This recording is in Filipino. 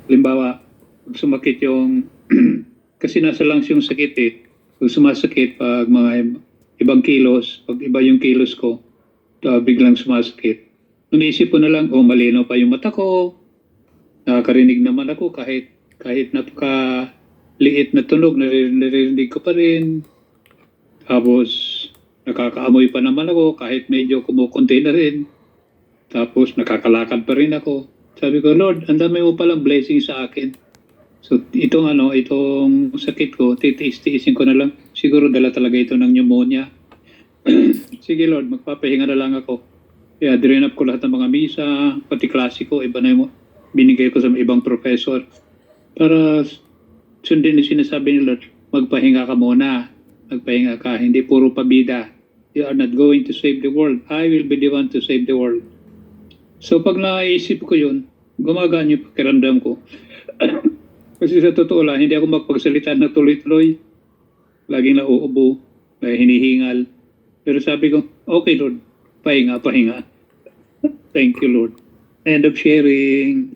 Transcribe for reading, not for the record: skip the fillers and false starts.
Halimbawa, pag sumakit yung, kasi nasa lungs yung sakit eh. Pag sumasakit, pag mga ibang kilos, pag iba yung kilos ko, biglang sumasakit. Naisip ko na lang, oh malinaw pa yung mata ko, nakakarinig naman ako kahit napaka-liit na tunog, naririnig ko pa rin. Tapos, nakakaamoy pa naman ako kahit medyo kumukunti na rin. Tapos, nakakalakad pa rin ako. Sabi ko, Lord, ang dami mo palang blessing sa akin. So, itong sakit ko, titiis-tiisin ko na lang. Siguro dala talaga ito ng pneumonia. Sige, Lord, magpapahinga na lang ako. Kaya, dirinap ko lahat ng mga misa, pati klasiko, iba na yung binigay ko sa ibang professor. Para sundin yung sinasabi ni Lord, magpahinga ka muna. Magpahinga ka, hindi puro pabida. You are not going to save the world. I will be the one to save the world. So pag naisip ko yun, gumagaan yung pakiramdam ko. Kasi sa totoo lang, hindi ako magpagsalita na tuloy-tuloy. Laging nauubo, may hinihingal. Pero sabi ko, okay Lord, pahinga. Thank you Lord. End of sharing.